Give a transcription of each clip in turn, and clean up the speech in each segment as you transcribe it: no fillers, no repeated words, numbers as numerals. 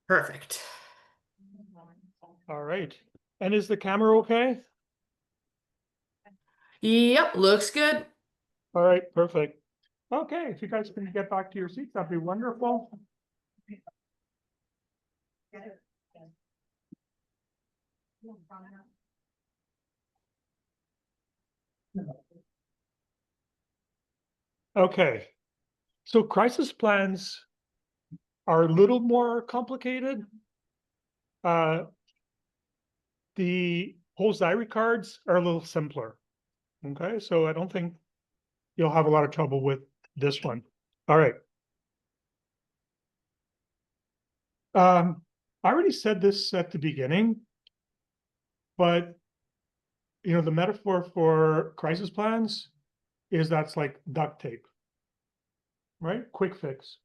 Perfect. All right. And is the camera okay? Yep, looks good. All right, perfect. Okay, if you guys can get back to your seats, that'd be wonderful. Okay, so crisis plans are a little more complicated. Uh, the whole diary cards are a little simpler. Okay, so I don't think you'll have a lot of trouble with this one. All right. I already said this at the beginning, but the metaphor for crisis plans is that's like duct tape, right? Quick fix.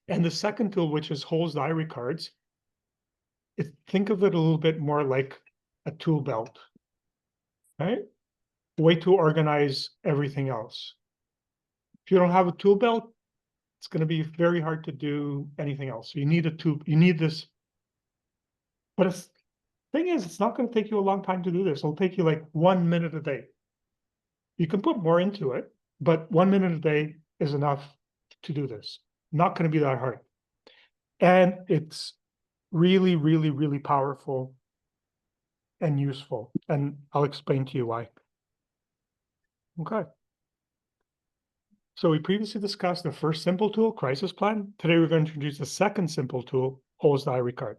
And the second tool, which is Hole's diary cards, think of it a little bit more like a tool belt, right? The way to organize everything else. If you don't have a tool belt, it's going to be very hard to do anything else. You need a tool, you need this. But the thing is, it's not going to take you a long time to do this. It'll take you like 1 minute a day. You can put more into it, but 1 minute a day is enough to do this. Not going to be that hard. And it's really, really, really powerful and useful. And I'll explain to you why. Okay. So we previously discussed the first simple tool, crisis plan. Today we're going to introduce the second simple tool, Hole's diary card.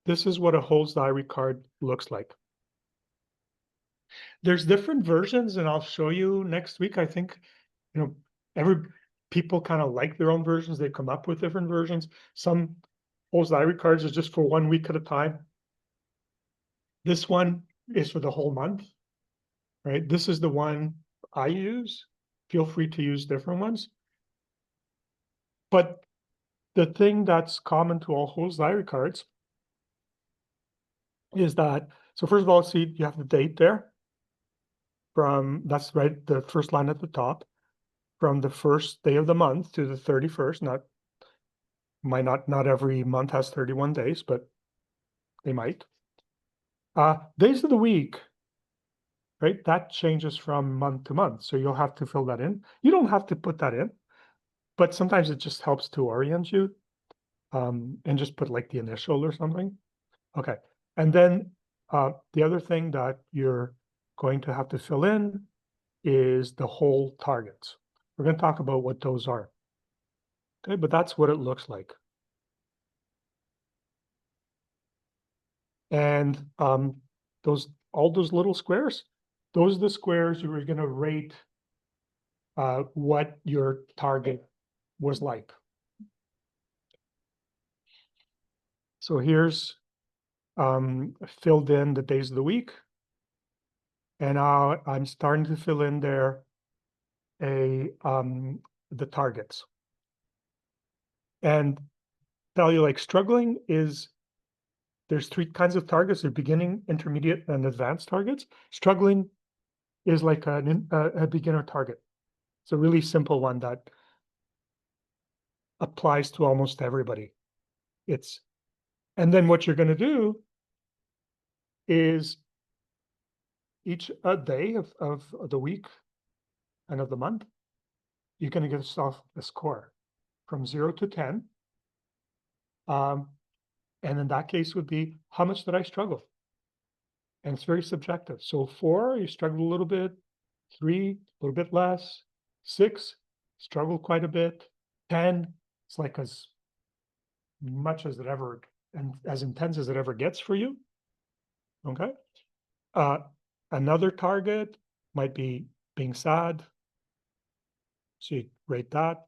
This is what a Hole's diary card looks like. There's different versions, and I'll show you next week. I think, every people kind of like their own versions. They come up with different versions. Some Hole's diary cards is just for 1 week at a time. This one is for the whole month, right? This is the one I use. Feel free to use different ones. But the thing that's common to all Hole's diary cards is that, so first of all, see, you have the date there that's right, the first line at the top, from the first day of the month to the 31st. Not every month has 31 days, but they might. Days of the week, right? That changes from month to month. So you'll have to fill that in. You don't have to put that in, but sometimes it just helps to orient you. And just put like the initial or something. Okay. And then the other thing that you're going to have to fill in is the whole targets. We're going to talk about what those are. Okay, but that's what it looks like. And all those little squares, those are the squares you were going to rate what your target was like. So here's filled in the days of the week. And now I'm starting to fill in there the targets. And tell you, like, struggling is, there's 3 kinds of targets: there's beginning, intermediate, and advanced targets. Struggling is like a beginner target. It's a really simple one that applies to almost everybody. And then what you're going to do is each day of the week and of the month, you're going to give yourself a score from 0 to 10. And in that case would be, how much did I struggle? And it's very subjective. So 4, you struggled a little bit. 3, a little bit less. 6, struggled quite a bit. 10, it's like as much as it ever, and as intense as it ever gets for you. Okay. Another target might be being sad. So you rate that.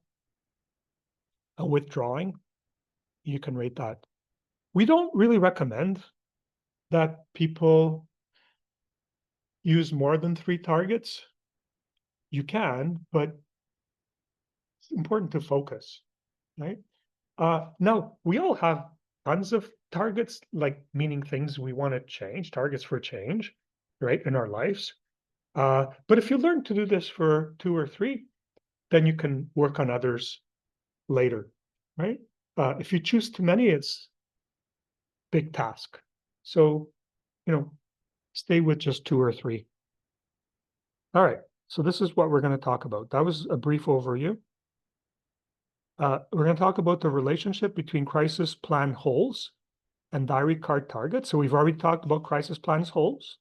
A withdrawing, you can rate that. We don't really recommend that people use more than 3 targets. You can, but it's important to focus, right? Now, we all have tons of targets, like meaning things we want to change, targets for change, right, in our lives. But if you learn to do this for 2 or 3, then you can work on others later. right? If you choose too many, it's big task. So, stay with just 2 or 3. All right, so this is what we're gonna talk about. That was a brief overview. We're gonna talk about the relationship between crisis plan holes and diary card targets. So we've already talked about crisis plans holes.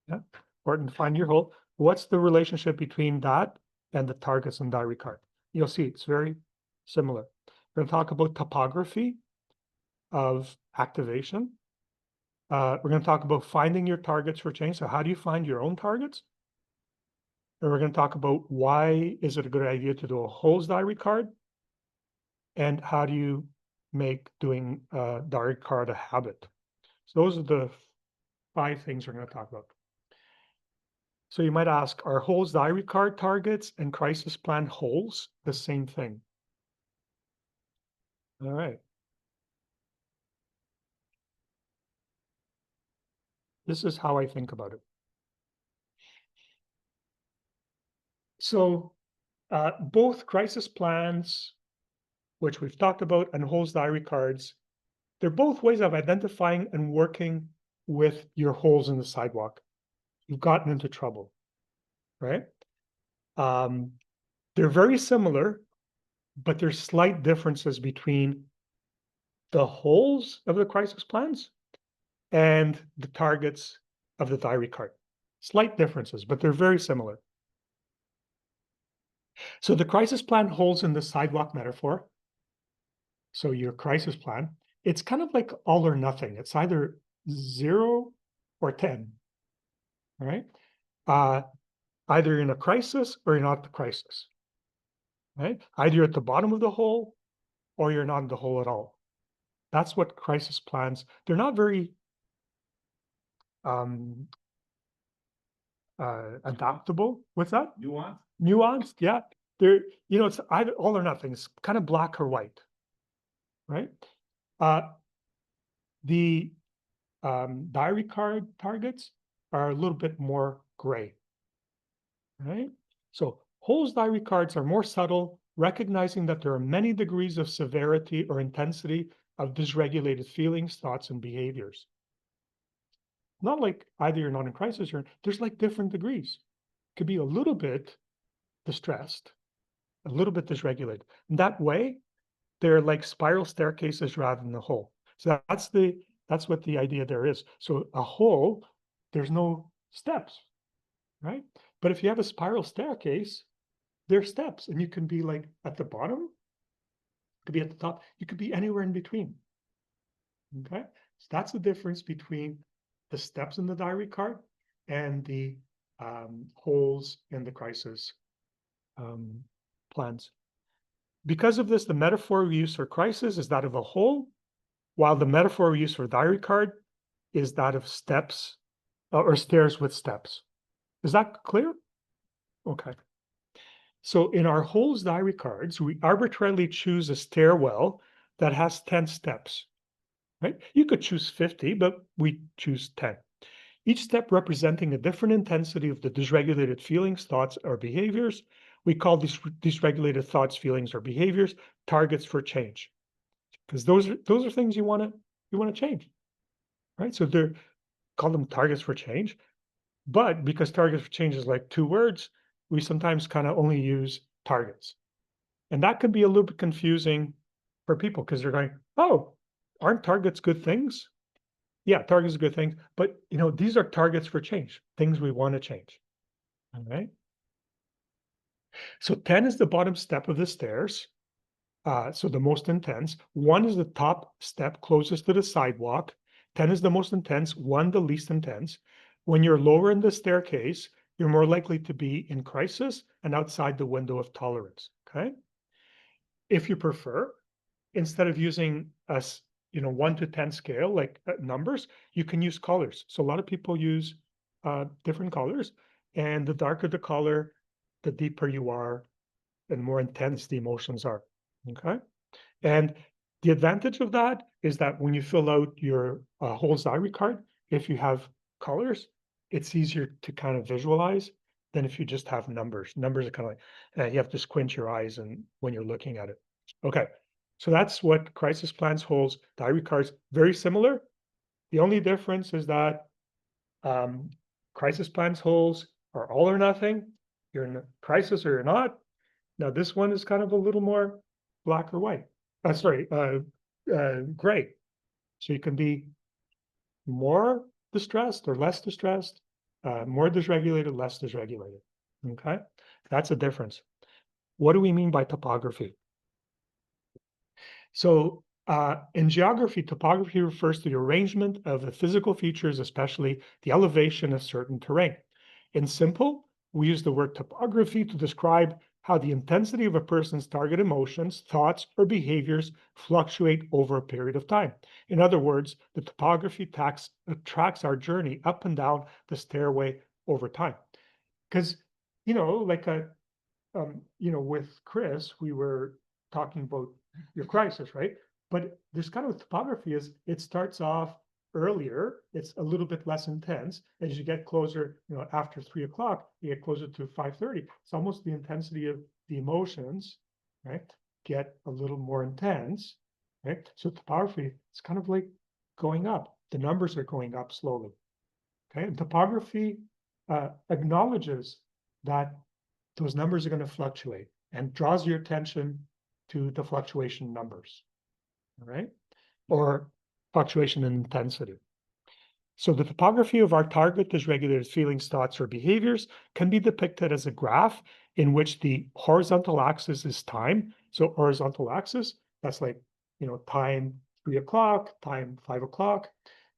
Yeah, important to find your hole. What's the relationship between that and the targets and diary card? You'll see it's very similar. We're gonna talk about topography of activation. We're gonna talk about finding your targets for change. So how do you find your own targets? And we're gonna talk about why is it a good idea to do a holes diary card? And how do you make doing a diary card a habit? So those are the 5 things we're gonna talk about. So you might ask, are holes diary card targets and crisis plan holes the same thing? All right. This is how I think about it. So both crisis plans, which we've talked about, and holes diary cards, they're both ways of identifying and working with your holes in the sidewalk. You've gotten into trouble, right? Um, they're very similar, but there's slight differences between the holes of the crisis plans and the targets of the diary card. Slight differences, but they're very similar. So the crisis plan holds in the sidewalk metaphor. So your crisis plan, it's kind of like all or nothing. It's either 0 or 10, right? Either you're in a crisis or you're not at the crisis, right? Either you're at the bottom of the hole or you're not in the hole at all. That's what crisis plans, they're not very um, adaptable. What's that? Nuanced, yeah. They're, it's either all or nothing. It's kind of black or white, right? Uh, the diary card targets are a little bit more gray, right? So Hole's diary cards are more subtle, recognizing that there are many degrees of severity or intensity of dysregulated feelings, thoughts, and behaviors. Not like either you're not in crisis or there's like different degrees. Could be a little bit distressed, a little bit dysregulated. And that way, they're like spiral staircases rather than a hole. So that's what the idea there is. So a hole, there's no steps, right? But if you have a spiral staircase, there's steps, and you can be like at the bottom, you could be at the top, you could be anywhere in between. Okay, so that's the difference between the steps in the diary card and the holes in the crisis plans. Because of this, the metaphor we use for crisis is that of a hole, while the metaphor we use for diary card is that of steps or stairs with steps. Is that clear? Okay. So in our holes diary cards, we arbitrarily choose a stairwell that has 10 steps, right? You could choose 50, but we choose 10. Each step representing a different intensity of the dysregulated feelings, thoughts, or behaviors. We call these dysregulated thoughts, feelings, or behaviors targets for change, because those are things you want to change, right? So they're call them targets for change, but because targets for change is like 2 words, we sometimes kind of only use targets, and that can be a little bit confusing for people because they're going, "Oh, aren't targets good things?" Yeah, targets are good things, but these are targets for change, things we want to change. All right. So 10 is the bottom step of the stairs. So the most intense. 1 is the top step closest to the sidewalk. 10 is the most intense, 1 the least intense. When you're lower in the staircase, you're more likely to be in crisis and outside the window of tolerance. Okay. If you prefer, instead of using a 1 to 10 scale, like numbers, you can use colors. So a lot of people use different colors, and the darker the color, the deeper you are and more intense the emotions are. Okay. And the advantage of that is that when you fill out your whole diary card, if you have colors, it's easier to kind of visualize than if you just have numbers. Numbers are kind of like you have to squint your eyes and when you're looking at it. Okay. So that's what crisis plans holds, diary cards, very similar. The only difference is that crisis plans holds are all or nothing. You're in a crisis or you're not. Now this one is kind of a little more black or white. Gray. So you can be more distressed or less distressed, more dysregulated, less dysregulated. Okay, that's a difference. What do we mean by topography? So in geography, topography refers to the arrangement of the physical features, especially the elevation of certain terrain. In simple, we use the word topography to describe how the intensity of a person's target emotions, thoughts, or behaviors fluctuate over a period of time. In other words, the topography tracks our journey up and down the stairway over time. Because, like with Chris, we were talking about your crisis, right? But this kind of topography is it starts off earlier, it's a little bit less intense. As you get closer, after 3 o'clock, you get closer to 5:30. It's almost the intensity of the emotions, right? Get a little more intense, right? So topography, it's kind of like going up. The numbers are going up slowly. Okay, and topography acknowledges that those numbers are going to fluctuate and draws your attention to the fluctuation numbers, all right? Or fluctuation in intensity. So the topography of our target dysregulated feelings, thoughts, or behaviors can be depicted as a graph in which the horizontal axis is time. So horizontal axis, that's like, time 3 o'clock, time 5 o'clock.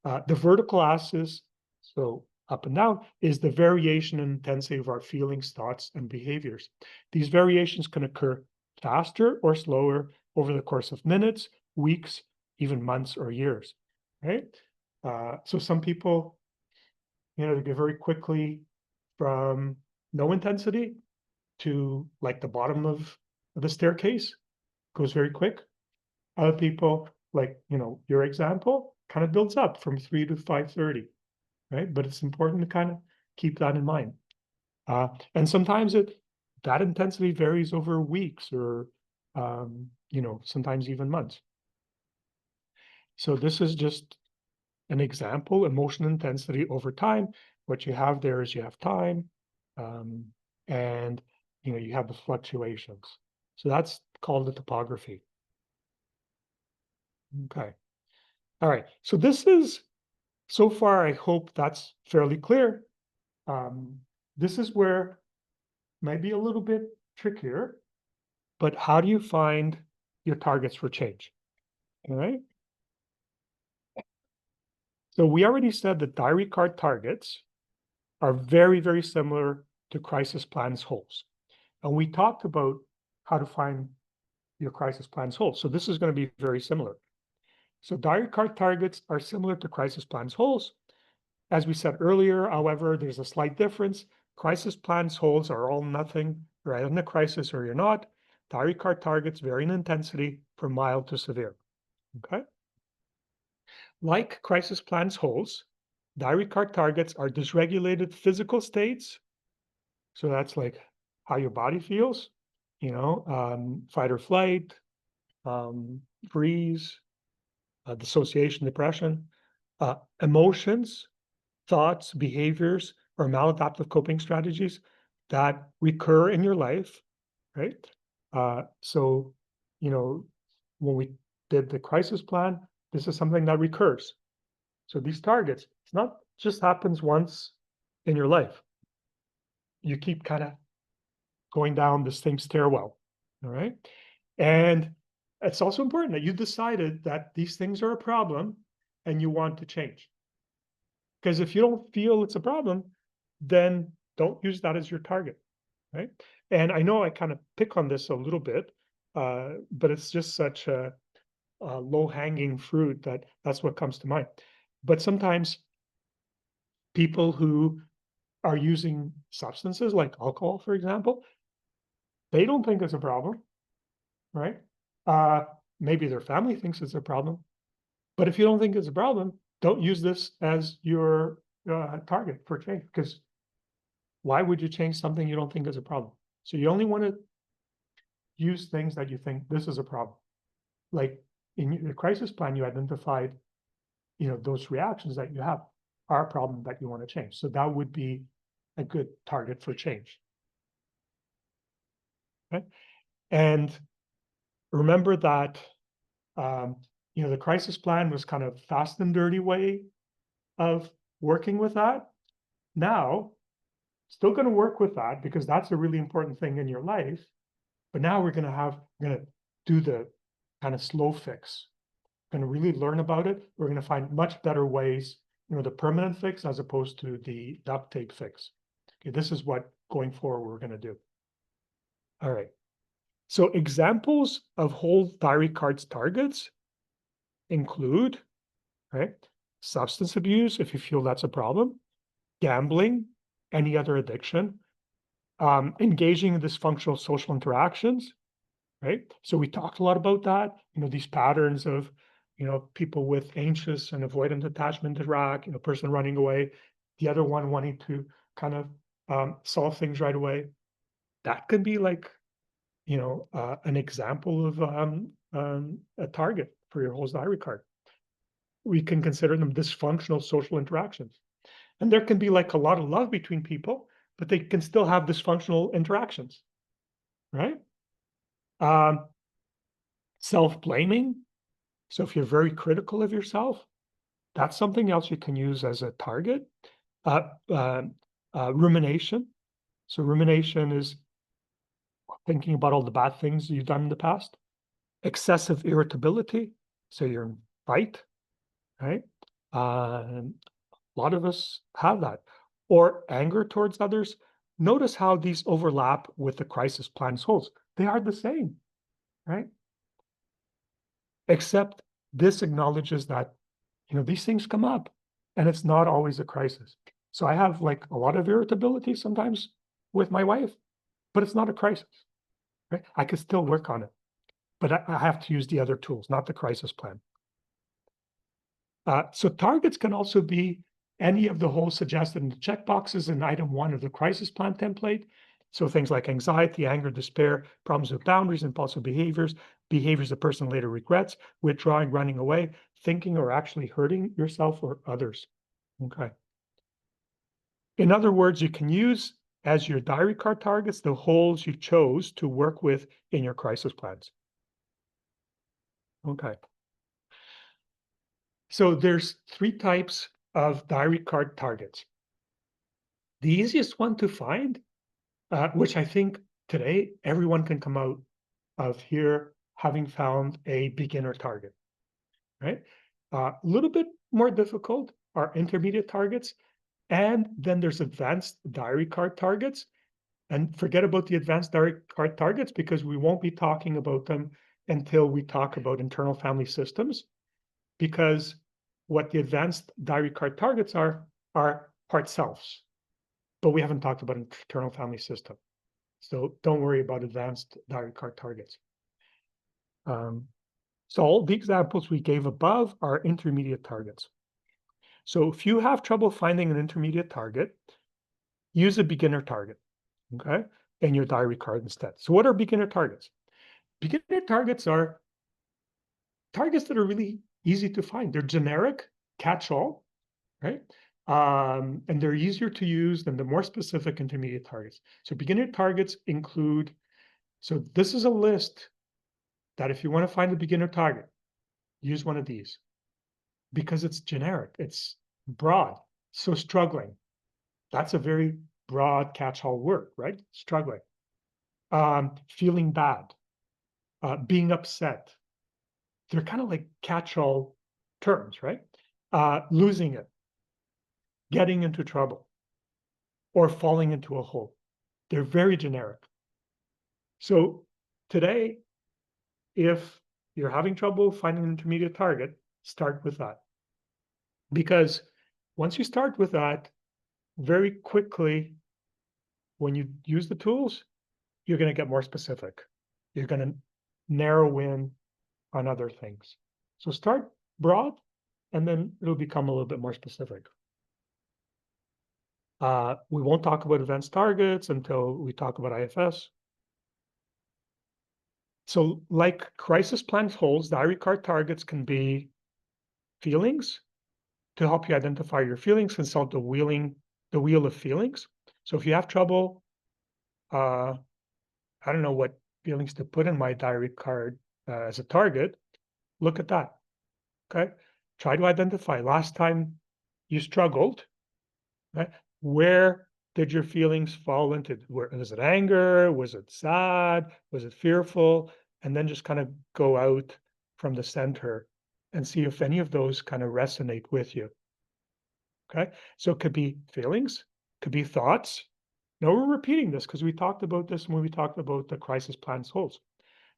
The vertical axis, so up and down, is the variation in intensity of our feelings, thoughts, and behaviors. These variations can occur faster or slower over the course of minutes, weeks, even months or years, right? So some people, they get very quickly from no intensity to like the bottom of the staircase, goes very quick. Other people, like, your example, kind of builds up from 3 to 5:30, right? But it's important to kind of keep that in mind. And sometimes that intensity varies over weeks or, sometimes even months. So this is just an example, emotion intensity over time. What you have there is you have time, and you have the fluctuations. So that's called the topography. Okay. All right. So this is, so far, I hope that's fairly clear. This is where might be a little bit trickier, but how do you find your targets for change? All right. So we already said that diary card targets are very, very similar to crisis plans holes. And we talked about how to find your crisis plans holes. So this is going to be very similar. So diary card targets are similar to crisis plans holes. As we said earlier, however, there's a slight difference. Crisis plans holes are all nothing. You're either in a crisis or you're not. Diary card targets vary in intensity from mild to severe. Okay. Like crisis plans holes, diary card targets are dysregulated physical states. So that's like how your body feels, fight or flight, freeze, dissociation, depression, emotions, thoughts, behaviors, or maladaptive coping strategies that recur in your life, right? So, when we did the crisis plan, this is something that recurs. So these targets, it's not just happens once in your life. You keep kind of going down the same stairwell, all right? And it's also important that you decided that these things are a problem and you want to change. Because if you don't feel it's a problem, then don't use that as your target, right? And I know I kind of pick on this a little bit, but it's just such a low-hanging fruit that's what comes to mind. But sometimes people who are using substances like alcohol, for example, they don't think it's a problem, right? Uh, Maybe their family thinks it's a problem, but if you don't think it's a problem, don't use this as your target for change, because why would you change something you don't think is a problem? So you only want to use things that you think this is a problem. like in your crisis plan, you identified, those reactions that you have are a problem that you want to change. So that would be a good target for change. Okay. And remember that, um, the crisis plan was kind of fast and dirty way of working with that. Now, still going to work with that because that's a really important thing in your life. But now we're going to do the kind of slow fix. Going to really learn about it. We're going to find much better ways, the permanent fix as opposed to the duct tape fix. Okay, this is what going forward we're going to do. All right. So examples of whole diary cards targets include, right, substance abuse, if you feel that's a problem, gambling, any other addiction, engaging in dysfunctional social interactions, right? So we talked a lot about that, these patterns of, people with anxious and avoidant attachment interact, person running away, the other one wanting to kind of solve things right away. That could be like, an example of a target for your whole diary card. We can consider them dysfunctional social interactions. And there can be like a lot of love between people, but they can still have dysfunctional interactions, right? Um, Self-blaming. So if you're very critical of yourself, that's something else you can use as a target. Uh, uh, Rumination. So rumination is thinking about all the bad things you've done in the past. Excessive irritability. So you're in fight, right? A lot of us have that. Or anger towards others. Notice how these overlap with the crisis plan's goals. They are the same, right? Except this acknowledges that, these things come up and it's not always a crisis. So I have like a lot of irritability sometimes with my wife, but it's not a crisis, right? I could still work on it, but I have to use the other tools, not the crisis plan. So targets can also be any of the holes suggested in the checkboxes in item 1 of the crisis plan template. So things like anxiety, anger, despair, problems with boundaries, impulsive behaviors, behaviors a person later regrets, withdrawing, running away, thinking or actually hurting yourself or others. Okay. In other words, you can use as your diary card targets the holes you chose to work with in your crisis plans. Okay. So there's 3 types of diary card targets. The easiest one to find, which I think today everyone can come out of here having found a beginner target, right? A little bit more difficult are intermediate targets, and then there's advanced diary card targets. And forget about the advanced diary card targets because we won't be talking about them until we talk about internal family systems, because what the advanced diary card targets are part selves, but we haven't talked about internal family system. So don't worry about advanced diary card targets. So all the examples we gave above are intermediate targets. So if you have trouble finding an intermediate target, use a beginner target, okay, in your diary card instead. So what are beginner targets? Beginner targets are targets that are really easy to find. They're generic, catch-all, right? And they're easier to use than the more specific intermediate targets. So beginner targets include, so this is a list that if you want to find a beginner target, use one of these because it's generic, it's broad. So struggling, that's a very broad catch-all word, right? Struggling. Feeling bad, being upset. They're kind of like catch-all terms, right? Losing it, getting into trouble, or falling into a hole. They're very generic. So today, if you're having trouble finding an intermediate target, start with that. Because once you start with that, very quickly, when you use the tools, you're going to get more specific. You're going to narrow in on other things. So start broad, and then it'll become a little bit more specific. We won't talk about advanced targets until we talk about IFS. So like crisis plan holds, diary card targets can be feelings to help you identify your feelings, consult the wheel of feelings. So if you have trouble, I don't know what feelings to put in my diary card as a target, look at that. Okay. Try to identify last time you struggled, right? Where did your feelings fall into? Was it anger? Was it sad? Was it fearful? And then just kind of go out from the center and see if any of those kind of resonate with you. Okay. So it could be feelings, could be thoughts. Now we're repeating this because we talked about this when we talked about the crisis plans holds.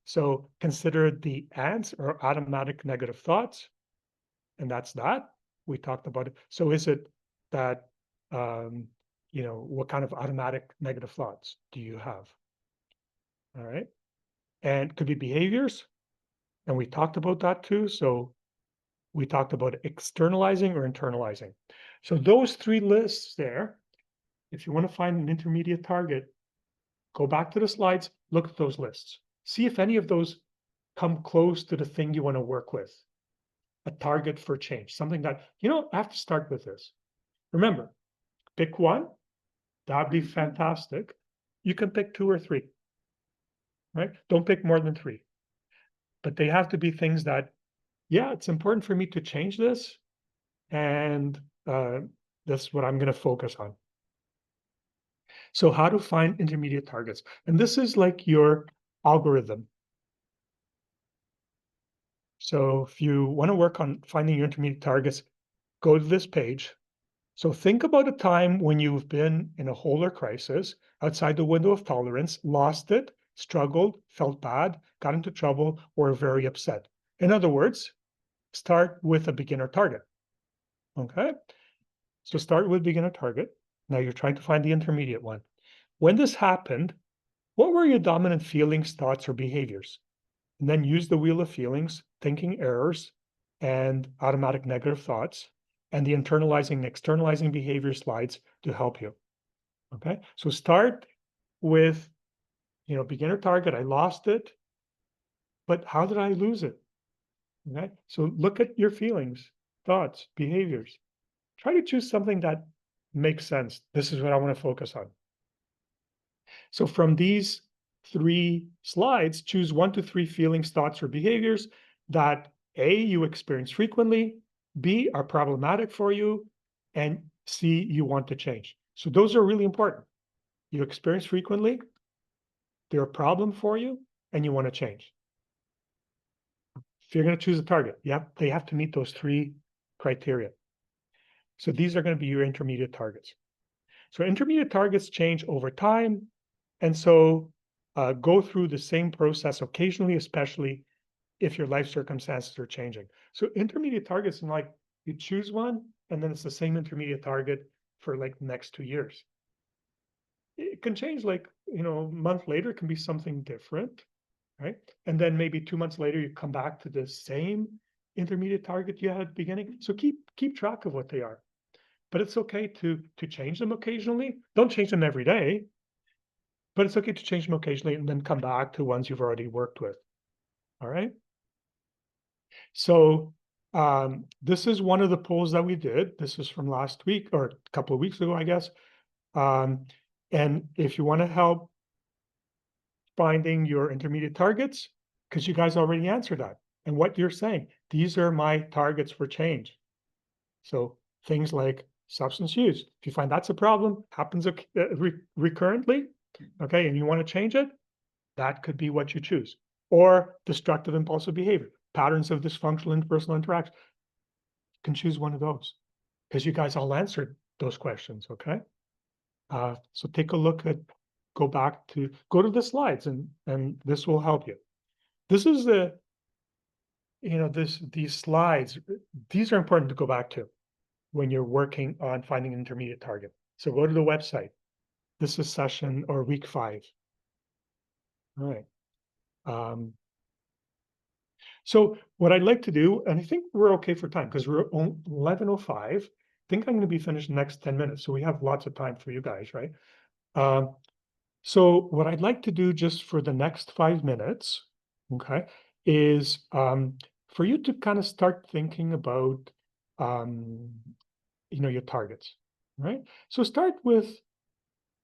So consider the ants or automatic negative thoughts, and that's that. We talked about it. So is it that what kind of automatic negative thoughts do you have? All right. And could be behaviors, and we talked about that too. So we talked about externalizing or internalizing. So those three lists there, if you want to find an intermediate target, go back to the slides, look at those lists. See if any of those come close to the thing you want to work with. A target for change, something that, I have to start with this. Remember, pick one, that'd be fantastic. You can pick two or three, right? Don't pick more than three. But they have to be things that, yeah, it's important for me to change this. And that's what I'm going to focus on. So how to find intermediate targets. And this is like your algorithm. So if you want to work on finding your intermediate targets, go to this page. So think about a time when you've been in a hole or crisis, outside the window of tolerance, lost it, struggled, felt bad, got into trouble, or very upset. In other words, start with a beginner target. Okay? So start with beginner target. Now you're trying to find the intermediate one. When this happened, what were your dominant feelings, thoughts, or behaviors? And then use the wheel of feelings, thinking errors, and automatic negative thoughts, and the internalizing and externalizing behavior slides to help you. Okay, so start with, beginner target. I lost it, but how did I lose it? Okay, so look at your feelings, thoughts, behaviors. Try to choose something that makes sense. This is what I want to focus on. So from these three slides, choose 1 to 3 feelings, thoughts, or behaviors that A, you experience frequently, B, are problematic for you, and C, you want to change. So those are really important. You experience frequently, they're a problem for you, and you want to change. If you're going to choose a target, they have to meet those three criteria. So these are going to be your intermediate targets. So intermediate targets change over time. And so go through the same process occasionally, especially if your life circumstances are changing. So intermediate targets, and like you choose one, and then it's the same intermediate target for like the next 2 years. It can change like, a month later, it can be something different, right? And then maybe 2 months later, you come back to the same intermediate target you had at the beginning. So keep track of what they are. But it's okay to change them occasionally. Don't change them every day, but it's okay to change them occasionally and then come back to ones you've already worked with. All right. So this is one of the polls that we did. This is from last week or a couple of weeks ago, I guess. And if you want to help finding your intermediate targets, because you guys already answered that. And what you're saying, these are my targets for change. So things like substance use. If you find that's a problem, happens recurrently, okay, and you want to change it, that could be what you choose. Or destructive impulsive behavior, patterns of dysfunctional interpersonal interaction. You can choose one of those because you guys all answered those questions, okay? So take a look at, go to the slides and this will help you. This is these slides, these are important to go back to when you're working on finding an intermediate target. So go to the website. This is session or week 5. All right. So what I'd like to do, and I think we're okay for time because we're on 11:05. I think I'm going to be finished in the next 10 minutes. So we have lots of time for you guys, right? So what I'd like to do just for the next 5 minutes okay, is for you to kind of start thinking about your targets, right? So start with,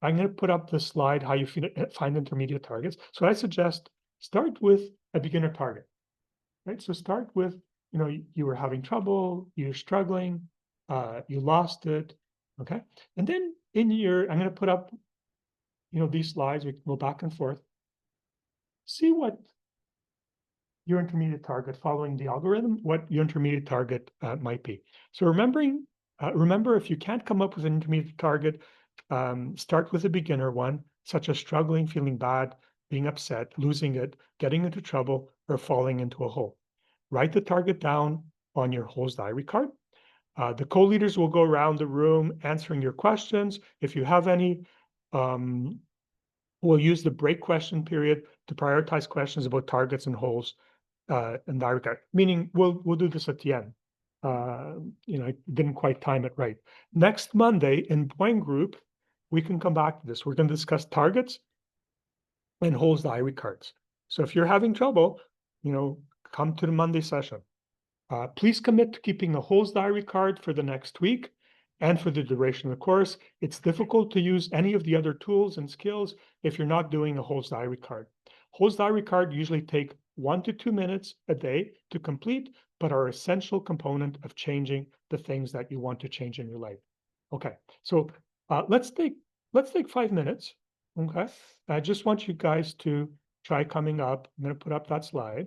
I'm going to put up the slide how you find intermediate targets. So I suggest start with a beginner target, right? So start with, you were having trouble, you're struggling, you lost it, okay? And then I'm going to put up, these slides, we can go back and forth, see what your intermediate target, following the algorithm, what your intermediate target might be. So remember, if you can't come up with an intermediate target, start with a beginner one, such as struggling, feeling bad, being upset, losing it, getting into trouble, or falling into a hole. Write the target down on your hole's diary card. The co-leaders will go around the room answering your questions. If you have any, we'll use the break question period to prioritize questions about targets and holes in that regard. Meaning we'll do this at the end. I didn't quite time it right. Next Monday in Boing Group, we can come back to this. We're going to discuss targets and holes diary cards. So if you're having trouble, come to the Monday session. Please commit to keeping a holes diary card for the next week and for the duration of the course. It's difficult to use any of the other tools and skills if you're not doing a holes diary card. Holes diary card usually take 1 to 2 minutes a day to complete, but are essential component of changing the things that you want to change in your life. Okay, so let's take 5 minutes. Okay, I just want you guys to try coming up. I'm going to put up that slide.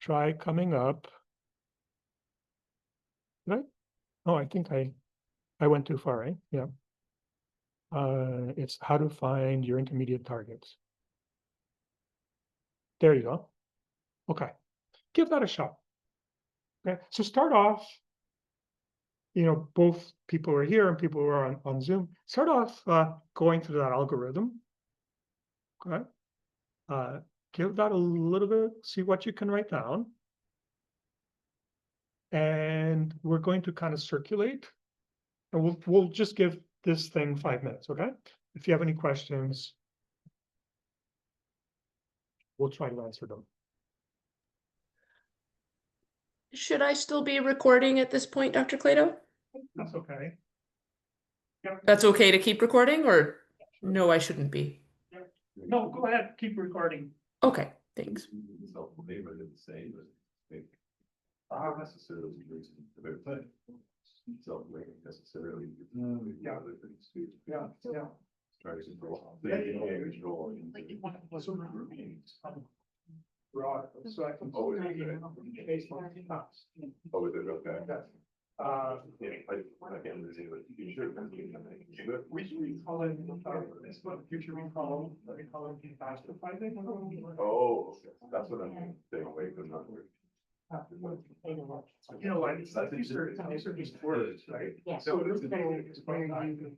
Try coming up. Right? Oh, I think I went too far, right? Yeah. It's how to find your intermediate targets. There you go. Okay. Give that a shot. Okay. So start off, both people who are here and people who are on Zoom, start off going through that algorithm. Okay. Give that a little bit, see what you can write down. And we're going to kind of circulate. And we'll just give this thing 5 minutes, okay? If you have any questions, we'll try to answer them. Should I still be recording at this point, Dr. Clado? That's okay. Yep. That's okay to keep recording, or no, I shouldn't be? No, go ahead, keep recording. Okay, thanks. Necessarily the very thing. Self-making necessarily. Yeah. Yeah, yeah. Try to control. Broad, so I can. Oh, is it? Oh, is it okay? Again, you should. We call it, this one, future recall, we call it faster finding. Oh, that's what I'm staying away from that word. These are just words, right? Yeah. So it is.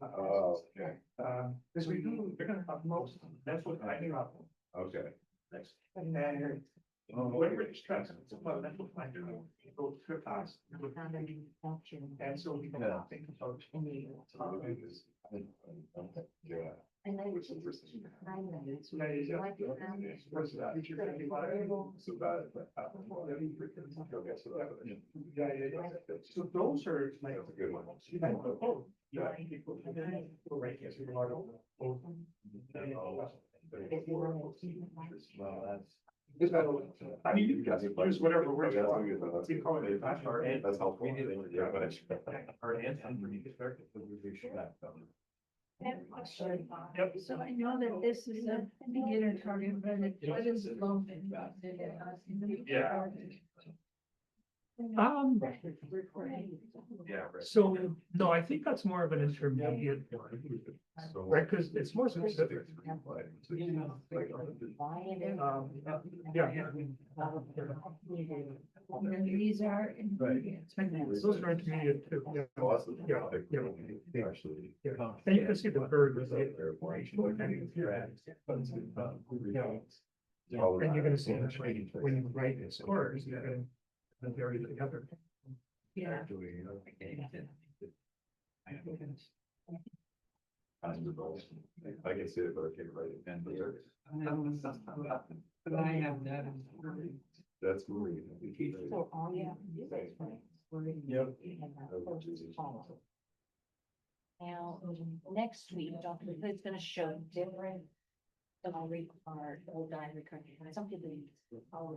Oh, okay. Because they're gonna have most, that's what I hear. Okay. Next. And when we're stressed, it's about mental factor, go too fast. And so we can think about. Yeah. And then Which is interesting. So that is, what's that? So bad. Yeah. So those are like. That's a good one. Oh, yeah. Right, yes, we are. Well, that's. I mean, you guys use whatever word you want. You call it That's helpful. Yeah, but it's. Yep. So I know that this is a beginner target, but what is low? Yeah. Yeah, right. So, no, I think that's more of an intermediate one, right, because it's more specific. Yeah. And these are ingredients. Those are intermediate too, yeah. Awesome. Yeah, yeah. Actually. Yeah. And you can see the bird was there. And you're gonna see this when you write the scores, you're gonna vary together. Yeah. Kind of both. I can see it, but I can't write it. And But I have that. that's Marie. So all you have to do is write. Yep. Now, next week, Dr. Hood's gonna show different. Diary card, old diary card, some people use color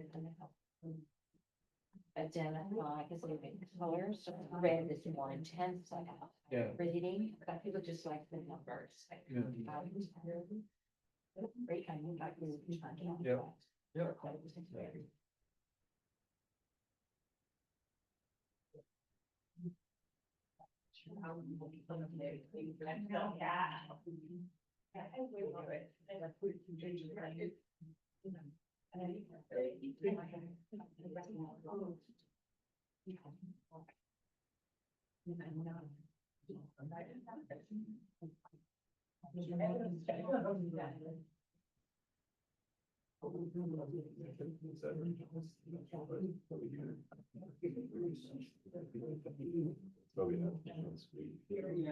identify, because they make colors, so red is more intense, like Yeah. reading, but people just like the numbers. Great, I mean, like. Yeah. Probably not. That's sweet. Anybody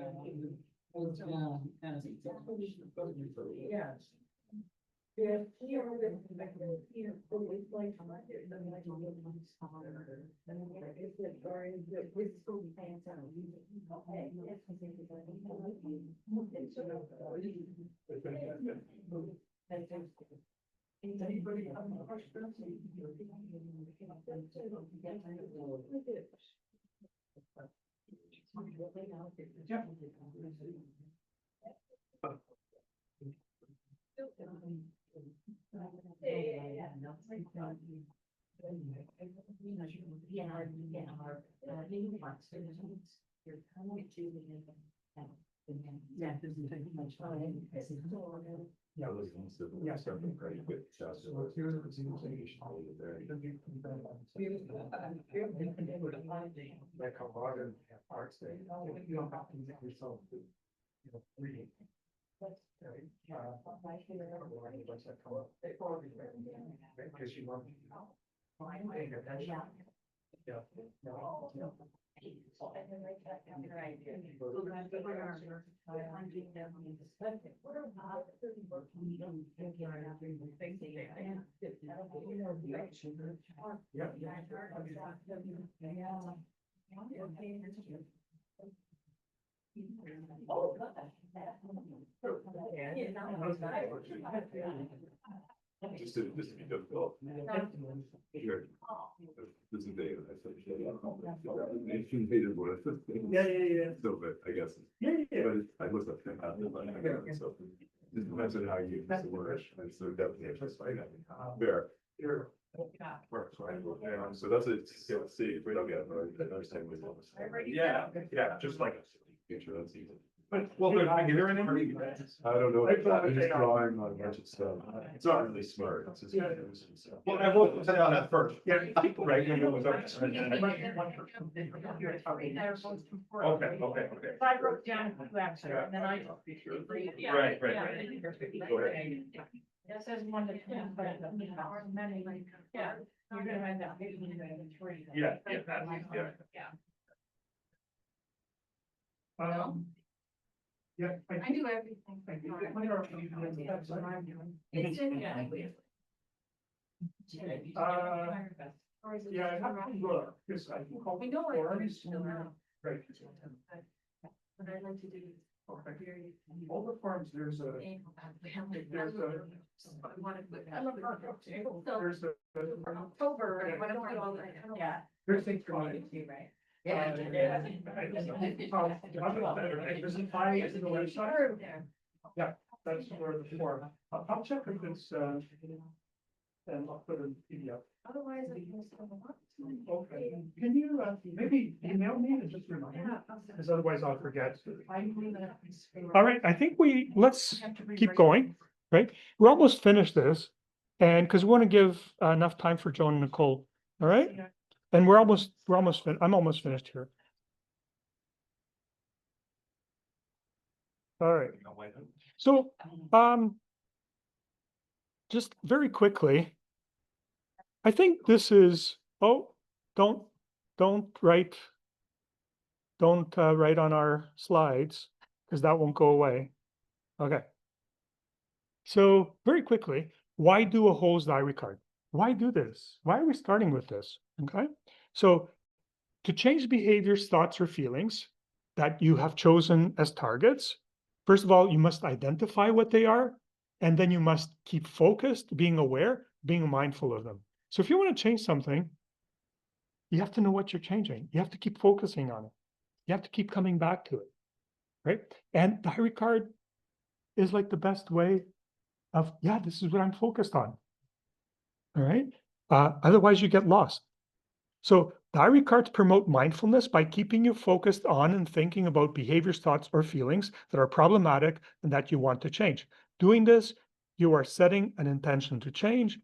have any questions? Yeah. Yeah, it doesn't take much time. Yeah, those ones that- Yeah. something pretty good. Just- So here's the presentation. Like a lot of arts, you don't have to make yourself do, reading. Okay, because you want. Just to be difficult. Here. This is David. I said. Nation hated one. Yeah. So, but I guess. Yeah. But I looked up. So. Just depends on how you use the word. And so definitely just like that. Fair. Works, right? Yeah, so that's it. See, if we don't get it, understand. Yeah, just like. Future, that's easy. Well, there's like, is there any? I don't know. I'm just drawing on a bunch of stuff. It's not really smart. It's just. Well, I will say on that first. Yeah. Right. Okay. I wrote down two actually, and then I. Right. Go ahead. This is one to ten, but many, yeah, you're gonna end up getting three. Yeah. Yeah. I do everything. That's what I'm doing. It's in there. Yeah, I have to look, because I think. We know where it's still out. Right. What I like to do. Okay. All the farms, there's a. I love Virgo too. So There's a. October, when I do all that, yeah. There's things on it. Right. There's a file in the website. That's where the form. I'll check if it's, and I'll put it in PDF. Otherwise, it can still work. Okay, can you, maybe email me and just remind me? Because otherwise I'll forget. All right, I think let's keep going, right? We're almost finished this. And because we want to give enough time for Joan and Nicole, all right? And I'm almost finished here. All right. So, just very quickly, I think this is, don't write on our slides, because that won't go away. Okay. So very quickly, why do a Hol's diary card? Why do this? Why are we starting with this? Okay. So to change behaviors, thoughts, or feelings that you have chosen as targets, first of all, you must identify what they are, and then you must keep focused, being aware, being mindful of them. So if you want to change something, you have to know what you're changing. You have to keep focusing on it. You have to keep coming back to it, right? And diary card is like the best way of, yeah, this is what I'm focused on. All right. Otherwise, you get lost. So diary cards promote mindfulness by keeping you focused on and thinking about behaviors, thoughts, or feelings that are problematic and that you want to change. Doing this, you are setting an intention to change.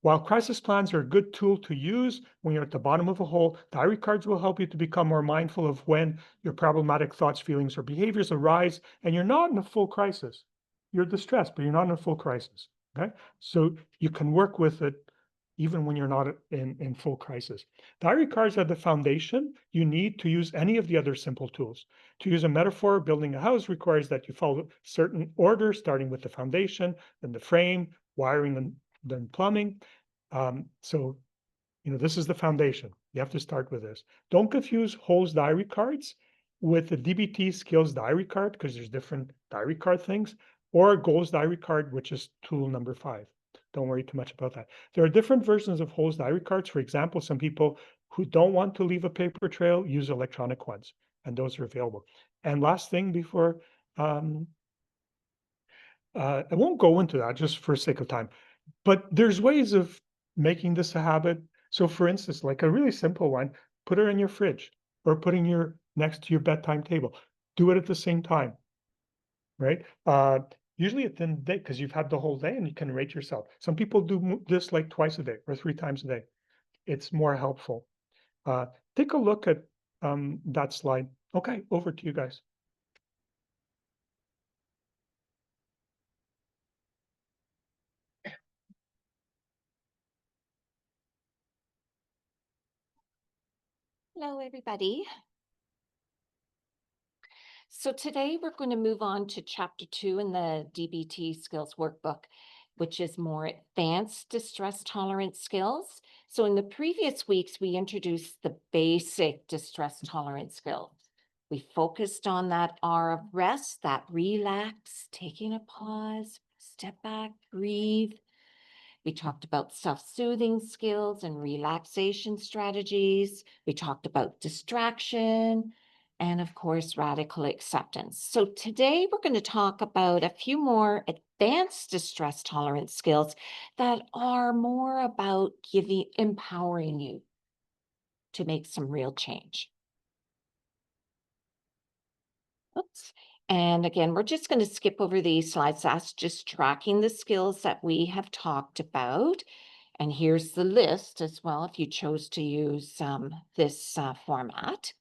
While crisis plans are a good tool to use when you're at the bottom of a hole, diary cards will help you to become more mindful of when your problematic thoughts, feelings, or behaviors arise and you're not in a full crisis. You're distressed, but you're not in a full crisis. Okay. So you can work with it even when you're not in full crisis. Diary cards are the foundation you need to use any of the other simple tools. To use a metaphor, building a house requires that you follow certain order, starting with the foundation, then the frame, wiring, and then plumbing. So, this is the foundation. You have to start with this. Don't confuse Hol's diary cards with the DBT skills diary card, because there's different diary card things, or goals diary card, which is tool number 5. Don't worry too much about that. There are different versions of Hol's diary cards. For example, some people who don't want to leave a paper trail use electronic ones, and those are available. And last thing before, I won't go into that just for sake of time, but there's ways of making this a habit. So for instance, like a really simple one, put it in your fridge or put in next to your bedtime table. Do it at the same time, right? Usually at the end of the day, because you've had the whole day and you can rate yourself. Some people do this like twice a day or 3 times a day. It's more helpful. Take a look at that slide. Okay, over to you guys. Hello, everybody. So today we're going to move on to chapter 2 in the DBT skills workbook, which is more advanced distress tolerance skills. So in the previous weeks, we introduced the basic distress tolerance skills. We focused on that R of rest, that relax, taking a pause, step back, breathe. We talked about self-soothing skills and relaxation strategies. We talked about distraction and, of course, radical acceptance. So today we're going to talk about a few more advanced distress tolerance skills that are more about empowering you to make some real change. Oops. And again, we're just going to skip over these slides. That's just tracking the skills that we have talked about. And here's the list as well, if you chose to use this format.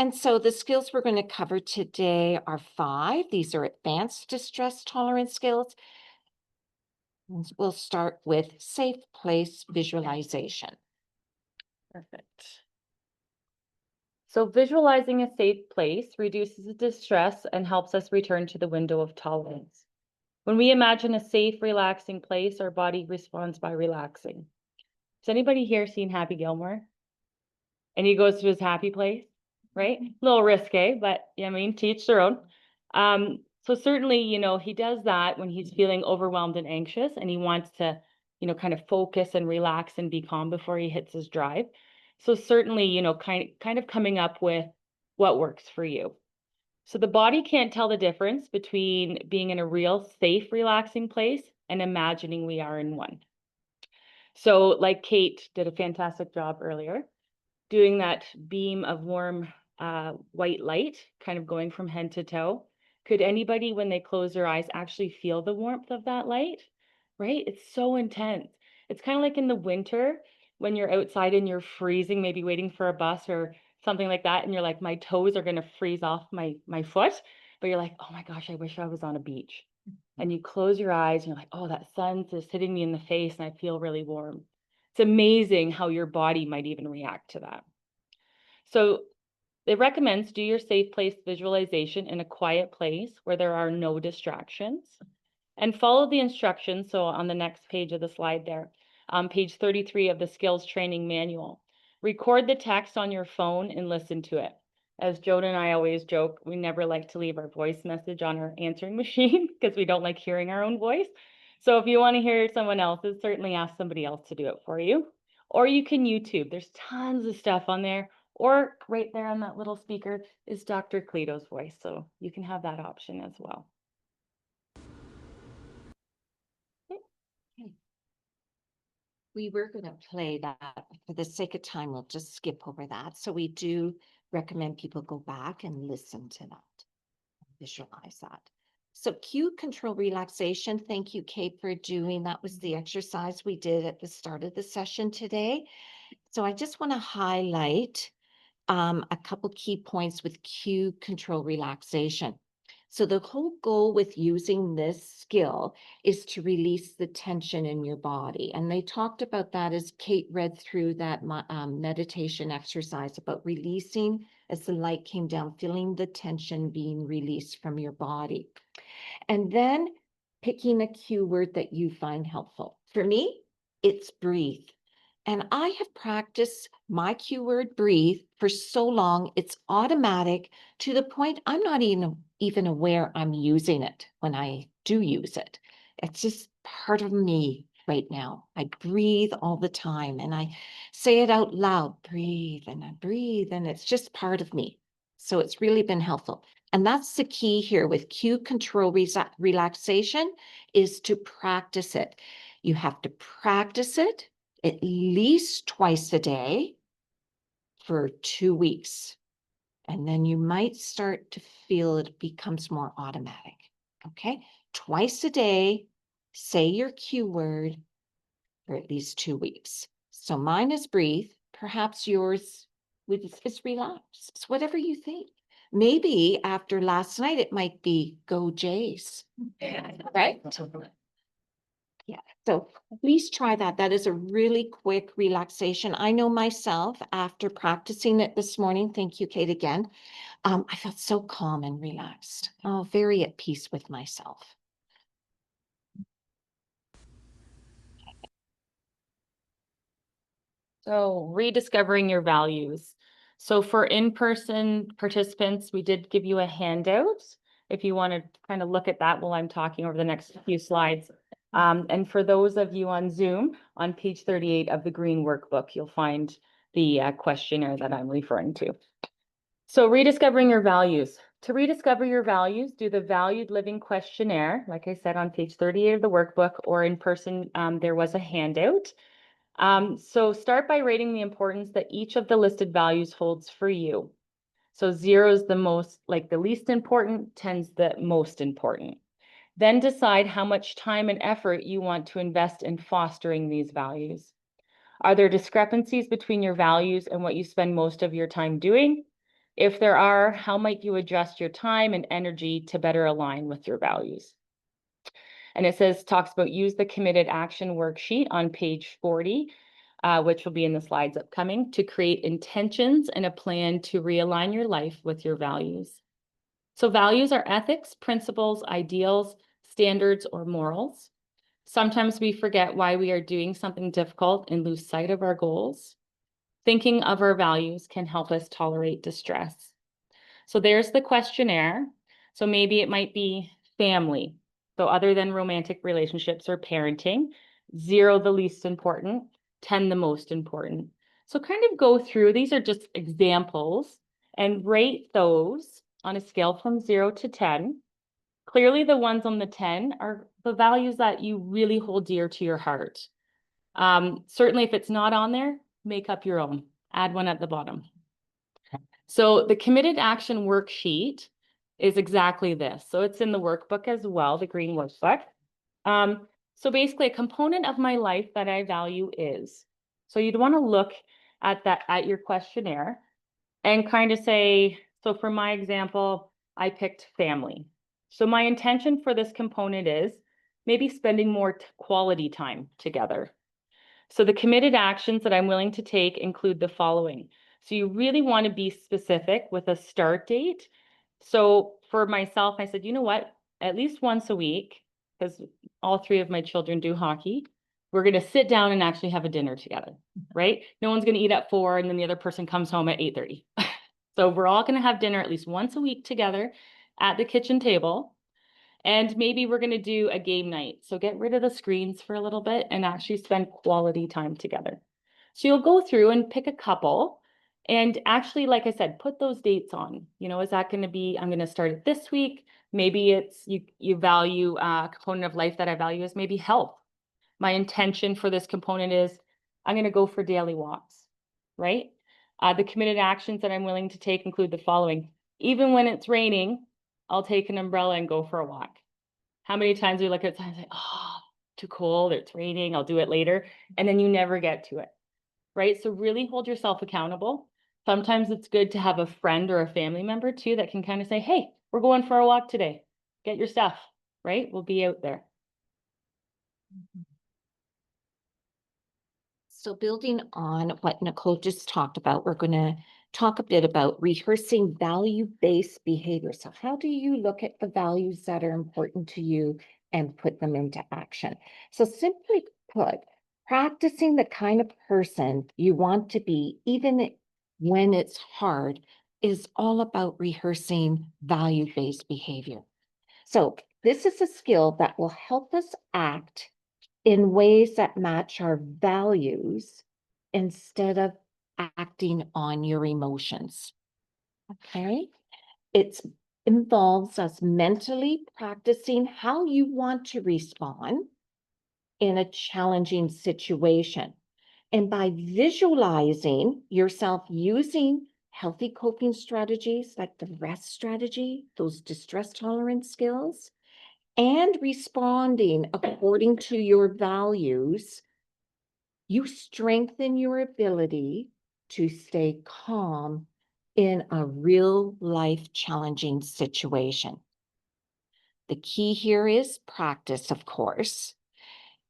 And so the skills we're going to cover today are 5. These are advanced distress tolerance skills. We'll start with safe place visualization. Perfect. So visualizing a safe place reduces the distress and helps us return to the window of tolerance. When we imagine a safe, relaxing place, our body responds by relaxing. Has anybody here seen Happy Gilmore? And he goes to his happy place, right? A little risque, but I mean, to each their own. So certainly, he does that when he's feeling overwhelmed and anxious and he wants to, kind of focus and relax and be calm before he hits his drive. So certainly, kind of coming up with what works for you. So the body can't tell the difference between being in a real safe, relaxing place and imagining we are in one. So like Kate did a fantastic job earlier, doing that beam of warm white light, kind of going from head to toe. Could anybody, when they close their eyes, actually feel the warmth of that light? Right? It's so intense. It's kind of like in the winter when you're outside and you're freezing, maybe waiting for a bus or something like that. And you're like, my toes are going to freeze off my foot. But you're like, oh my gosh, I wish I was on a beach. And you close your eyes and you're like, oh, that sun's just hitting me in the face and I feel really warm. It's amazing how your body might even react to that. So It recommends do your safe place visualization in a quiet place where there are no distractions, and follow the instructions. So on the next page of the slide there, page 33 of the skills training manual, record the text on your phone and listen to it. As Joan and I always joke, we never like to leave our voice message on our answering machine because we don't like hearing our own voice. So if you want to hear someone else's, certainly ask somebody else to do it for you. Or you can YouTube. There's tons of stuff on there. Or right there on that little speaker is Dr. Cleto's voice. So you can have that option as well. We were going to play that. For the sake of time, we'll just skip over that. So we do recommend people go back and listen to that, visualize that. So cue control relaxation. Thank you, Kate, for doing that. Was the exercise we did at the start of the session today. So I just want to highlight a couple key points with cue control relaxation. So the whole goal with using this skill is to release the tension in your body. And they talked about that as Kate read through that meditation exercise about releasing as the light came down, feeling the tension being released from your body. And then picking a cue word that you find helpful. For me, it's breathe. And I have practiced my cue word breathe for so long, it's automatic to the point I'm not even aware I'm using it when I do use it. It's just part of me right now. I breathe all the time and I say it out loud, breathe, and I breathe, and it's just part of me. So it's really been helpful. And that's the key here with cue control relaxation is to practice it. You have to practice it at least twice a day for 2 weeks. And then you might start to feel it becomes more automatic. Okay, twice a day, say your cue word for at least 2 weeks. So mine is breathe. Perhaps yours is relax. It's whatever you think. Maybe after last night, it might be go Jays, right? Yeah, so please try that. That is a really quick relaxation. I know myself after practicing it this morning, thank you, Kate, again, I felt so calm and relaxed. Oh, very at peace with myself. So rediscovering your values. So for in-person participants, we did give you a handout. If you want to kind of look at that while I'm talking over the next few slides. And for those of you on Zoom, on page 38 of the green workbook, you'll find the questionnaire that I'm referring to. So rediscovering your values. To rediscover your values, do the valued living questionnaire, like I said, on page 38 of the workbook, or in person, there was a handout. So start by rating the importance that each of the listed values holds for you. So 0 is the most, like the least important, 10's the most important. Then decide how much time and effort you want to invest in fostering these values. Are there discrepancies between your values and what you spend most of your time doing? If there are, how might you adjust your time and energy to better align with your values? And it talks about use the committed action worksheet on page 40, which will be in the slides upcoming, to create intentions and a plan to realign your life with your values. So values are ethics, principles, ideals, standards, or morals. Sometimes we forget why we are doing something difficult and lose sight of our goals. Thinking of our values can help us tolerate distress. So there's the questionnaire. So maybe it might be family. So other than romantic relationships or parenting, 0 the least important, 10 the most important. So kind of go through, these are just examples, and rate those on a scale from 0 to 10. Clearly the ones on the 10 are the values that you really hold dear to your heart. Certainly if it's not on there, make up your own, add one at the bottom. So the committed action worksheet is exactly this. So it's in the workbook as well, the green workbook. So basically a component of my life that I value is, so you'd want to look at that, at your questionnaire and kind of say, so for my example, I picked family. So my intention for this component is maybe spending more quality time together. So the committed actions that I'm willing to take include the following. So you really want to be specific with a start date. So for myself, I said, you know what, at least once a week, because all three of my children do hockey, we're going to sit down and actually have a dinner together, right? No one's going to eat at 4 and then the other person comes home at 8:30. So we're all going to have dinner at least once a week together at the kitchen table. And maybe we're going to do a game night. So get rid of the screens for a little bit and actually spend quality time together. So you'll go through and pick a couple. And actually, like I said, put those dates on. You know, is that going to be, I'm going to start it this week. Maybe it's you value a component of life that I value is maybe health. My intention for this component is I'm going to go for daily walks, right? The committed actions that I'm willing to take include the following. Even when it's raining, I'll take an umbrella and go for a walk. How many times we look at signs like, oh, too cold, it's raining, I'll do it later. And then you never get to it, right? So really hold yourself accountable. Sometimes it's good to have a friend or a family member too that can kind of say, hey, we're going for a walk today. Get your stuff, right? We'll be out there. So building on what Nicole just talked about, we're going to talk a bit about rehearsing value-based behavior. So how do you look at the values that are important to you and put them into action? So simply put, practicing the kind of person you want to be, even when it's hard, is all about rehearsing value-based behavior. So this is a skill that will help us act in ways that match our values instead of acting on your emotions. Okay? It involves us mentally practicing how you want to respond in a challenging situation. And by visualizing yourself using healthy coping strategies like the REST strategy, those distress tolerance skills, and responding according to your values, you strengthen your ability to stay calm in a real life challenging situation. The key here is practice, of course.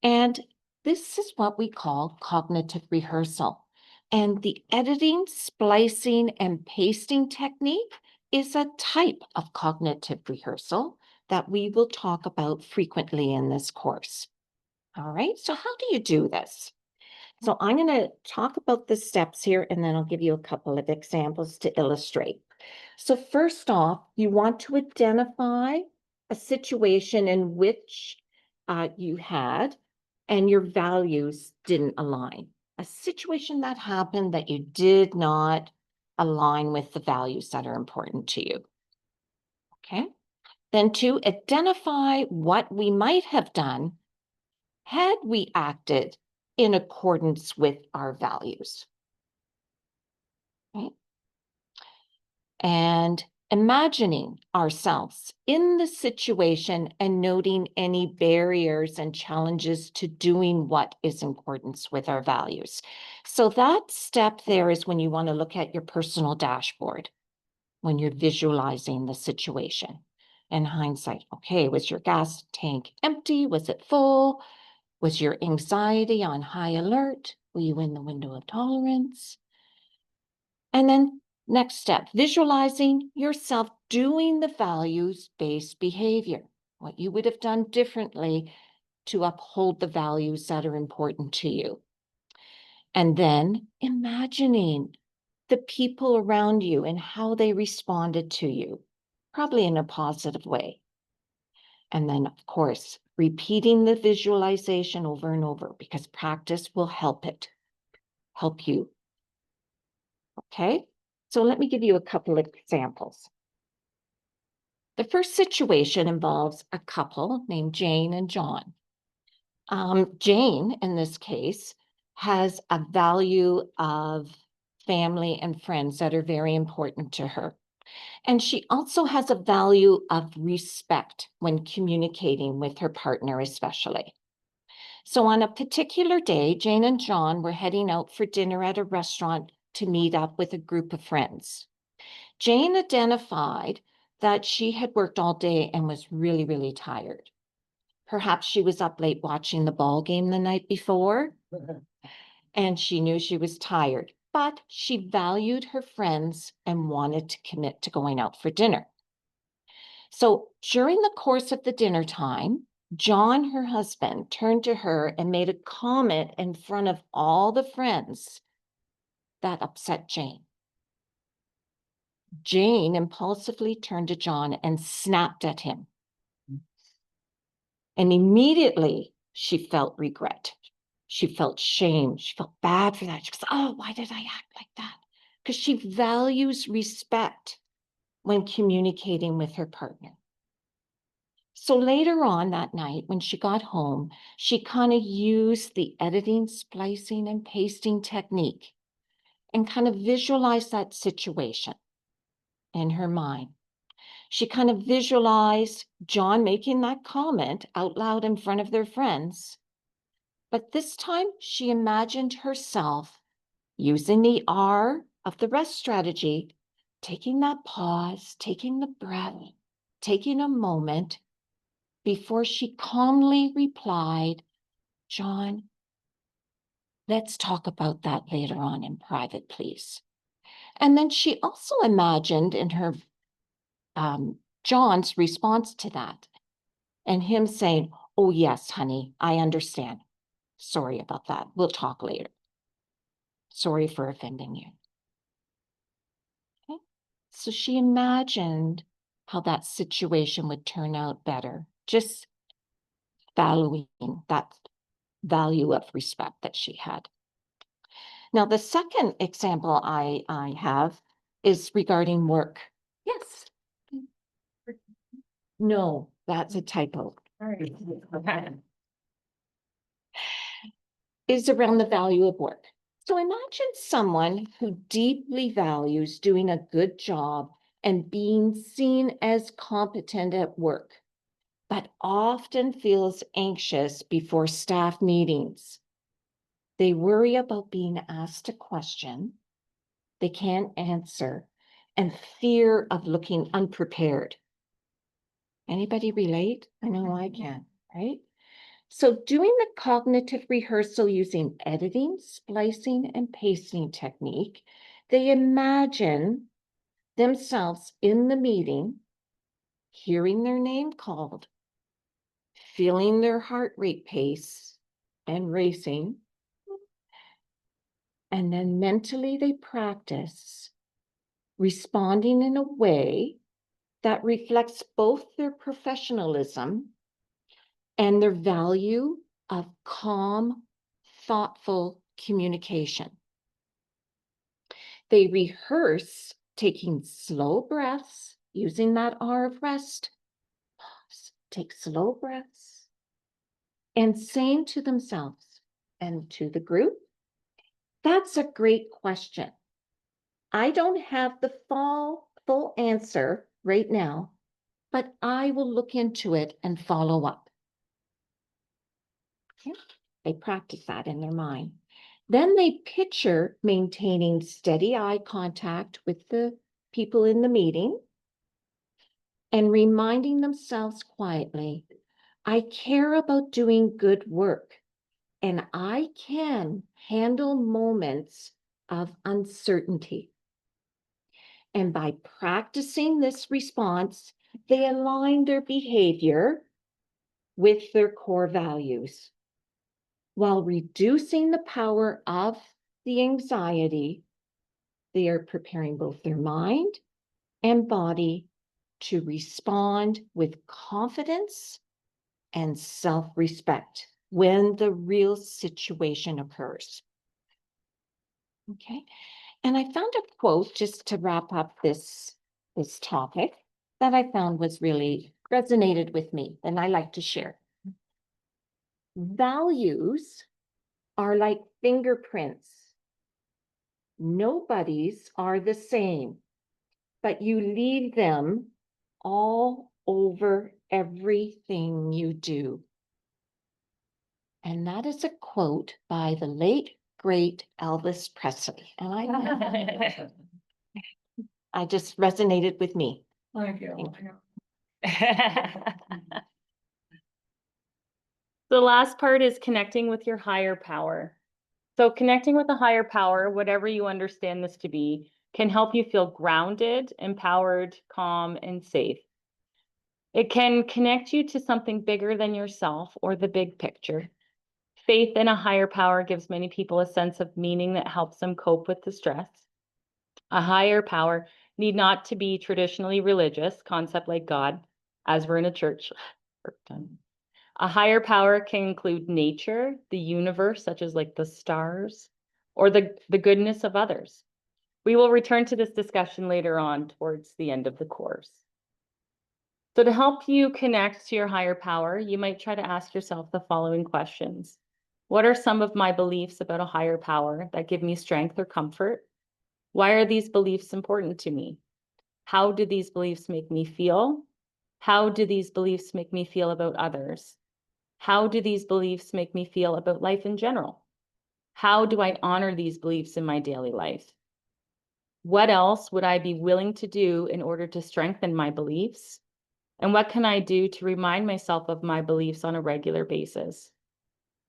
And this is what we call cognitive rehearsal. And the editing, splicing, and pasting technique is a type of cognitive rehearsal that we will talk about frequently in this course. All right, so how do you do this? So I'm going to talk about the steps here, and then I'll give you a couple of examples to illustrate. So first off, you want to identify a situation in which you had and your values didn't align. A situation that happened that you did not align with the values that are important to you. Okay. Then to identify what we might have done had we acted in accordance with our values. Okay. And imagining ourselves in the situation and noting any barriers and challenges to doing what is in accordance with our values. So that step there is when you want to look at your personal dashboard, when you're visualizing the situation. In hindsight, okay, was your gas tank empty? Was it full? Was your anxiety on high alert? Were you in the window of tolerance? And then next step, visualizing yourself doing the values-based behavior, what you would have done differently to uphold the values that are important to you. And then imagining the people around you and how they responded to you, probably in a positive way. And then, of course, repeating the visualization over and over because practice will help you. Okay, so let me give you a couple of examples. The first situation involves a couple named Jane and John. Jane, in this case, has a value of family and friends that are very important to her. And she also has a value of respect when communicating with her partner, especially. So on a particular day, Jane and John were heading out for dinner at a restaurant to meet up with a group of friends. Jane identified that she had worked all day and was really, really tired. Perhaps she was up late watching the ball game the night before, and she knew she was tired. but she valued her friends and wanted to commit to going out for dinner. So during the course of the dinner time, John, her husband, turned to her and made a comment in front of all the friends that upset Jane. Jane impulsively turned to John and snapped at him. And immediately she felt regret. She felt shame. She felt bad for that. She goes, oh, why did I act like that? Because she values respect when communicating with her partner. So later on that night, when she got home, she kind of used the editing, splicing, and pasting technique and kind of visualized that situation in her mind. She kind of visualized John making that comment out loud in front of their friends. But this time she imagined herself using the R of the rest strategy, taking that pause, taking the breath, taking a moment before she calmly replied, John, let's talk about that later on in private, please. And then she also imagined in her John's response to that and him saying, oh, yes, honey, I understand. Sorry about that. We'll talk later. Sorry for offending you. Okay. So she imagined how that situation would turn out better, just valuing that value of respect that she had. Now, the second example I have is regarding work. Yes. No, that's a typo. Is around the value of work. So imagine someone who deeply values doing a good job and being seen as competent at work, but often feels anxious before staff meetings. They worry about being asked a question they can't answer and fear of looking unprepared. Anybody relate? I know I can, right? So doing the cognitive rehearsal using editing, splicing, and pasting technique, they imagine themselves in the meeting, hearing their name called, feeling their heart rate pace and racing, and then mentally they practice responding in a way that reflects both their professionalism and their value of calm, thoughtful communication. They rehearse taking slow breaths, using that R of rest, pause, take slow breaths, and saying to themselves and to the group, that's a great question. I don't have the full answer right now, but I will look into it and follow up. Okay. They practice that in their mind. Then they picture maintaining steady eye contact with the people in the meeting and reminding themselves quietly, I care about doing good work and I can handle moments of uncertainty. And by practicing this response, they align their behavior with their core values, while reducing the power of the anxiety. They are preparing both their mind and body to respond with confidence and self-respect when the real situation occurs. Okay, and I found a quote just to wrap up this topic that I found was really resonated with me and I like to share. Values are like fingerprints. Nobody's are the same, but you leave them all over everything you do. And that is a quote by the late, great Elvis Presley. And I just resonated with me. Thank you. The last part is connecting with your higher power. So connecting with a higher power, whatever you understand this to be, can help you feel grounded, empowered, calm, and safe. It can connect you to something bigger than yourself or the big picture. Faith in a higher power gives many people a sense of meaning that helps them cope with the stress. A higher power need not to be traditionally religious concept like God, as we're in a church. A higher power can include nature, the universe, such as like the stars, or the goodness of others. We will return to this discussion later on towards the end of the course. So to help you connect to your higher power, you might try to ask yourself the following questions. What are some of my beliefs about a higher power that give me strength or comfort? Why are these beliefs important to me? How do these beliefs make me feel? How do these beliefs make me feel about others? How do these beliefs make me feel about life in general? How do I honor these beliefs in my daily life? What else would I be willing to do in order to strengthen my beliefs? And what can I do to remind myself of my beliefs on a regular basis?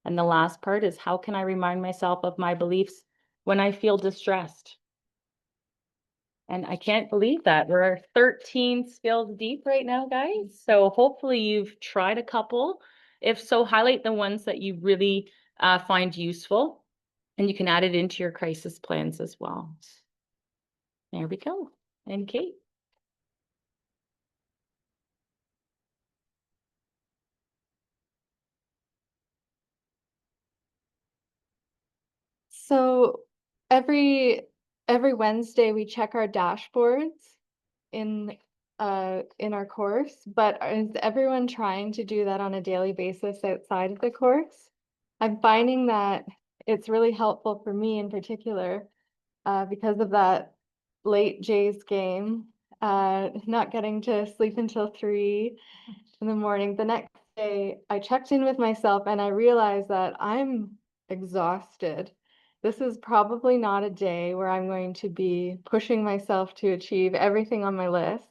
And the last part is, how can I remind myself of my beliefs when I feel distressed? And I can't believe that we're 13 skills deep right now, guys. So hopefully you've tried a couple. If so, highlight the ones that you really find useful, and you can add it into your crisis plans as well. There we go. And Kate. So every Wednesday we check our dashboards in our course, but is everyone trying to do that on a daily basis outside of the course? I'm finding that it's really helpful for me in particular because of that late Jays game, not getting to sleep until 3 in the morning. The next day, I checked in with myself and I realized that I'm exhausted. This is probably not a day where I'm going to be pushing myself to achieve everything on my list.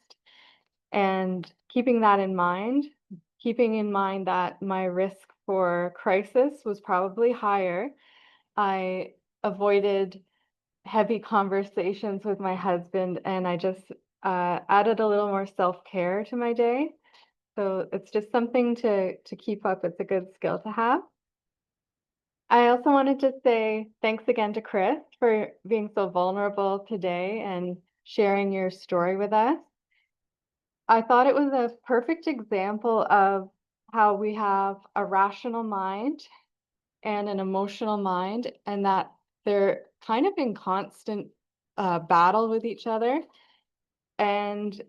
And keeping that in mind, keeping in mind that my risk for crisis was probably higher, I avoided heavy conversations with my husband and I just added a little more self-care to my day. So it's just something to keep up. It's a good skill to have. I also wanted to say thanks again to Chris for being so vulnerable today and sharing your story with us. I thought it was a perfect example of how we have a rational mind and an emotional mind, and that they're kind of in constant battle with each other. And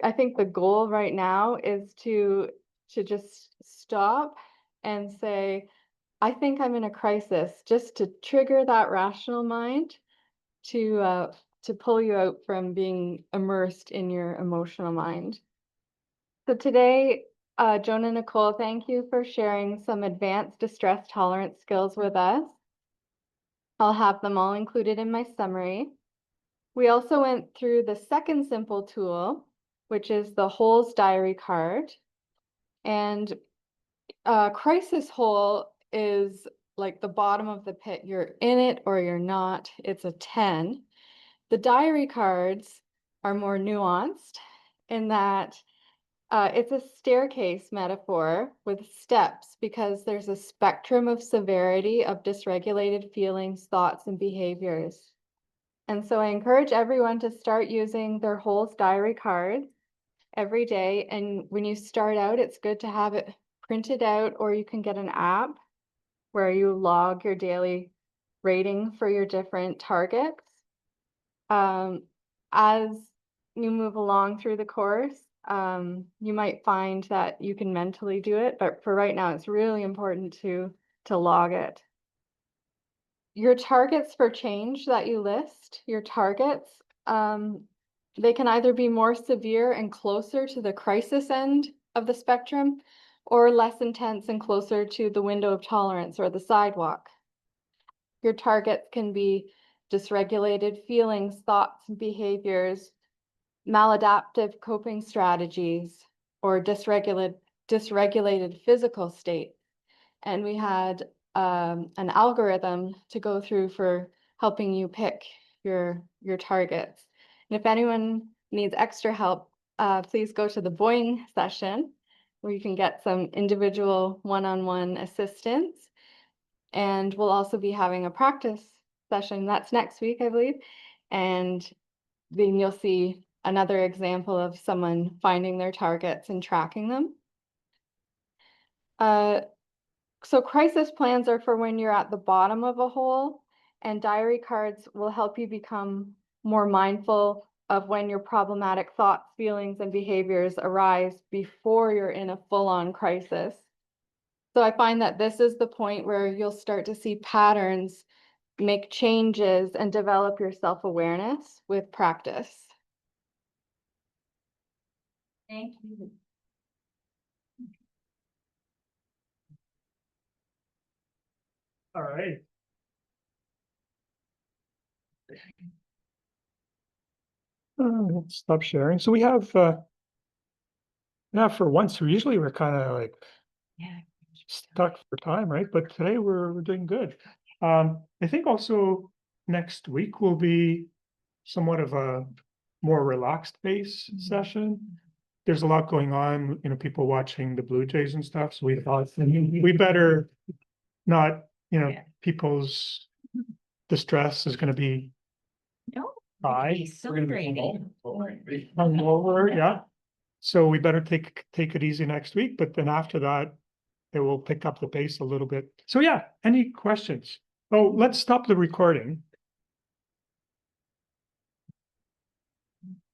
I think the goal right now is to just stop and say, I think I'm in a crisis, just to trigger that rational mind to pull you out from being immersed in your emotional mind. So today, Joan and Nicole, thank you for sharing some advanced distress tolerance skills with us. I'll have them all included in my summary. We also went through the second simple tool, which is the holes diary card. And crisis hole is like the bottom of the pit. You're in it or you're not. It's a 10. The diary cards are more nuanced in that it's a staircase metaphor with steps because there's a spectrum of severity of dysregulated feelings, thoughts, and behaviors. And so I encourage everyone to start using their holes diary cards every day. And when you start out, it's good to have it printed out, or you can get an app where you log your daily rating for your different targets. As you move along through the course, you might find that you can mentally do it, but for right now, it's really important to log it. Your targets for change that you list, your targets, they can either be more severe and closer to the crisis end of the spectrum, or less intense and closer to the window of tolerance or the sidewalk. Your targets can be dysregulated feelings, thoughts, and behaviors, maladaptive coping strategies, or dysregulated physical state. And we had an algorithm to go through for helping you pick your targets. And if anyone needs extra help, please go to the Boeing session where you can get some individual one-on-one assistance. And we'll also be having a practice session. That's next week, I believe. And then you'll see another example of someone finding their targets and tracking them. So crisis plans are for when you're at the bottom of a hole, and diary cards will help you become more mindful of when your problematic thoughts, feelings, and behaviors arise before you're in a full-on crisis. So I find that this is the point where you'll start to see patterns, make changes, and develop your self-awareness with practice. Thank you. All right. Let's stop sharing. So we have, now for once, usually we're kind of like Yeah. stuck for time, right? But today we're doing good. I think also next week will be somewhat of a more relaxed pace session. There's a lot going on, people watching the Blue Jays and stuff, so we thought we better not, Yeah. people's distress is gonna be No. high. He's celebrating. Hungover, yeah. So we better take it easy next week, but then after that, it will pick up the pace a little bit. So yeah, any questions? Oh, let's stop the recording.